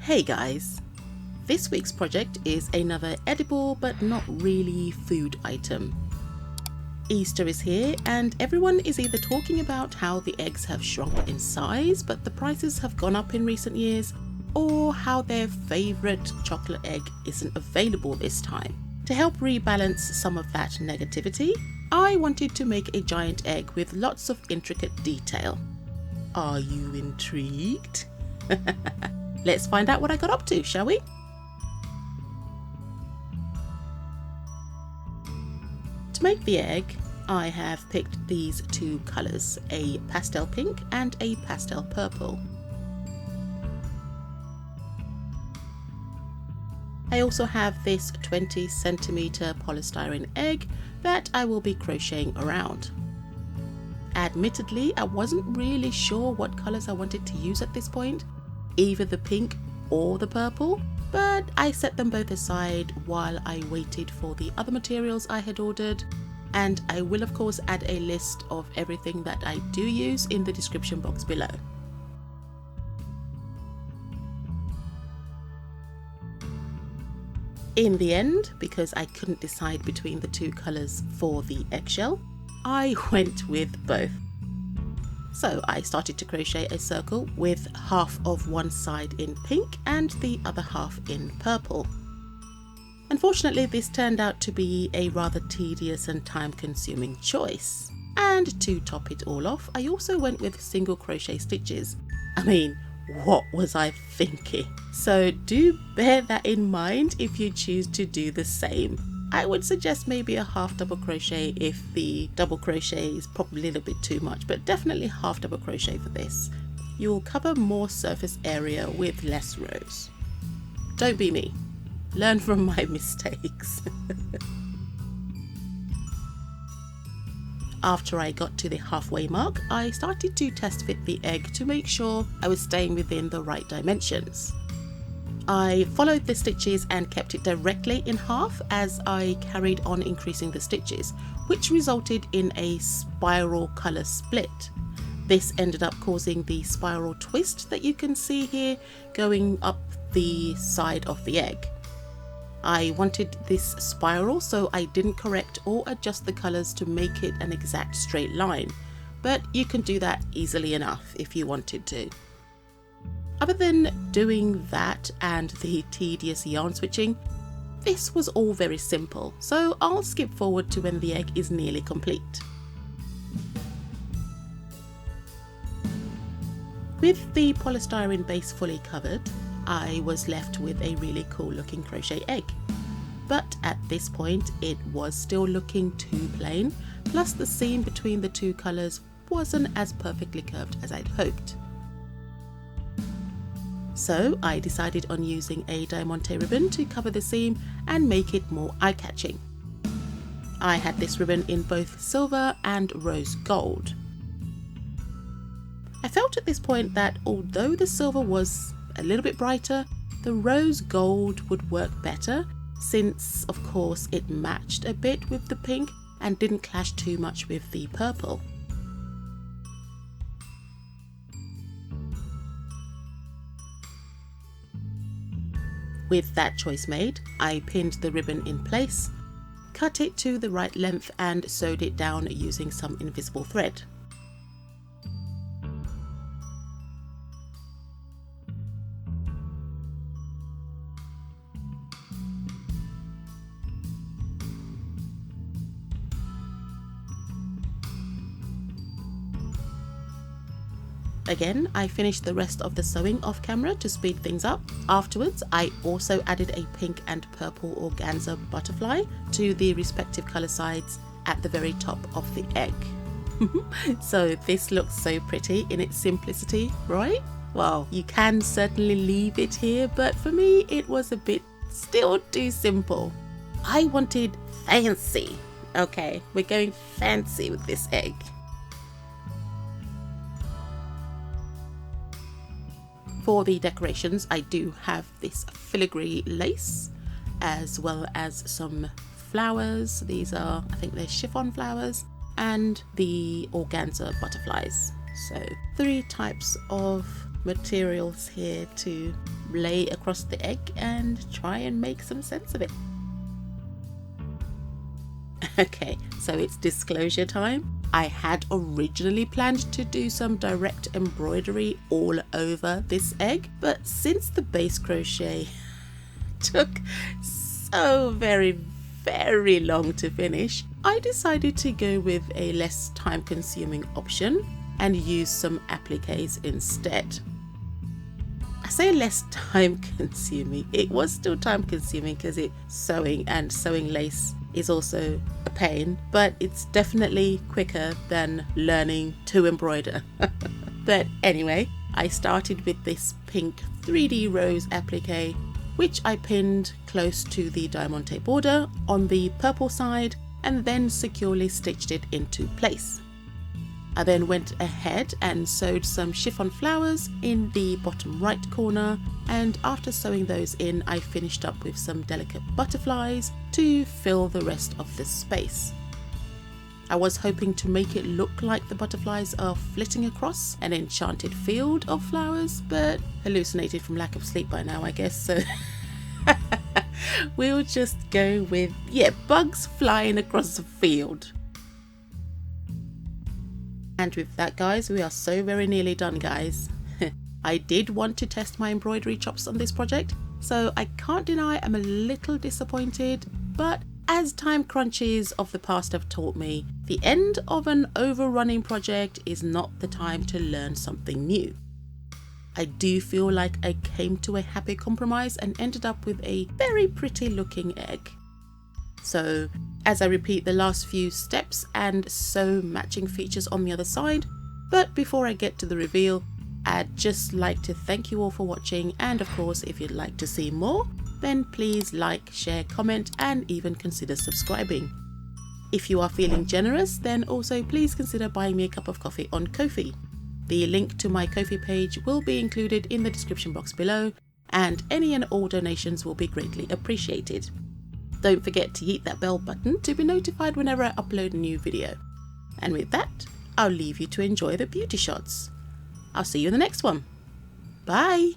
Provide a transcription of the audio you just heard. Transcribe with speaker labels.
Speaker 1: Hey guys! This week's project is another edible but not really food item. Easter is here and everyone is either talking about how the eggs have shrunk in size but the prices have gone up in recent years, or how their favourite chocolate egg isn't available this time. To help rebalance some of that negativity, I wanted to make a giant egg with lots of intricate detail. Are you intrigued? Let's find out what I got up to, shall we? To make the egg, I have picked these two colours, a pastel pink and a pastel purple. I also have this 20cm polystyrene egg that I will be crocheting around. Admittedly, I wasn't really sure what colours I wanted to use at this point, either the pink or the purple, but I set them both aside while I waited for the other materials I had ordered, and I will of course add a list of everything that I do use in the description box below. In the end, because I couldn't decide between the two colours for the eggshell, I went with both. So I started to crochet a circle with half of one side in pink and the other half in purple. Unfortunately, this turned out to be a rather tedious and time-consuming choice. And to top it all off, I also went with single crochet stitches. I mean, what was I thinking? So do bear that in mind if you choose to do the same. I would suggest maybe a half double crochet if the double crochet is probably a little bit too much, but definitely half double crochet for this. You'll cover more surface area with less rows. Don't be me. Learn from my mistakes. After I got to the halfway mark, I started to test fit the egg to make sure I was staying within the right dimensions. I followed the stitches and kept it directly in half as I carried on increasing the stitches, which resulted in a spiral colour split. This ended up causing the spiral twist that you can see here going up the side of the egg. I wanted this spiral, so I didn't correct or adjust the colours to make it an exact straight line, but you can do that easily enough if you wanted to. Other than doing that and the tedious yarn switching, this was all very simple, so I'll skip forward to when the egg is nearly complete. With the polystyrene base fully covered, I was left with a really cool looking crochet egg. But at this point it was still looking too plain, plus the seam between the two colours wasn't as perfectly curved as I'd hoped. So I decided on using a diamante ribbon to cover the seam and make it more eye-catching. I had this ribbon in both silver and rose gold. I felt at this point that although the silver was a little bit brighter, the rose gold would work better since of course it matched a bit with the pink and didn't clash too much with the purple. With that choice made, I pinned the ribbon in place, cut it to the right length and sewed it down using some invisible thread. Again, I finished the rest of the sewing off camera to speed things up. Afterwards, I also added a pink and purple organza butterfly to the respective colour sides at the very top of the egg. So this looks so pretty in its simplicity, right? Well, you can certainly leave it here, but for me it was a bit still too simple. I wanted fancy. Okay, we're going fancy with this egg. For the decorations, I do have this filigree lace, as well as some flowers. These are, I think they're chiffon flowers, and the organza butterflies. So 3 types of materials here to lay across the egg and try and make some sense of it. Okay, so it's disclosure time. I had originally planned to do some direct embroidery all over this egg, but since the base crochet took so very long to finish, I decided to go with a less time-consuming option and use some appliques instead. I say less time-consuming. It was still time-consuming because it's sewing, and sewing lace is also a pain, but it's definitely quicker than learning to embroider. But anyway, I started with this pink 3D rose applique, which I pinned close to the diamante border on the purple side and then securely stitched it into place. I then went ahead and sewed some chiffon flowers in the bottom right corner, and after sewing those in, I finished up with some delicate butterflies to fill the rest of the space. I was hoping to make it look like the butterflies are flitting across an enchanted field of flowers, but hallucinated from lack of sleep by now, I guess, so we'll just go with, bugs flying across a field. And with that, guys, we are so very nearly done, guys. I did want to test my embroidery chops on this project, so I can't deny I'm a little disappointed, but as time crunches of the past have taught me, the end of an overrunning project is not the time to learn something new. I do feel like I came to a happy compromise and ended up with a very pretty looking egg. So as I repeat the last few steps and sew matching features on the other side, but before I get to the reveal, I'd just like to thank you all for watching, and of course if you'd like to see more, then please like, share, comment and even consider subscribing. If you are feeling generous, then also please consider buying me a cup of coffee on Ko-fi. The link to my Ko-fi page will be included in the description box below, and any and all donations will be greatly appreciated. Don't forget to hit that bell button to be notified whenever I upload a new video. And with that, I'll leave you to enjoy the beauty shots. I'll see you in the next one. Bye!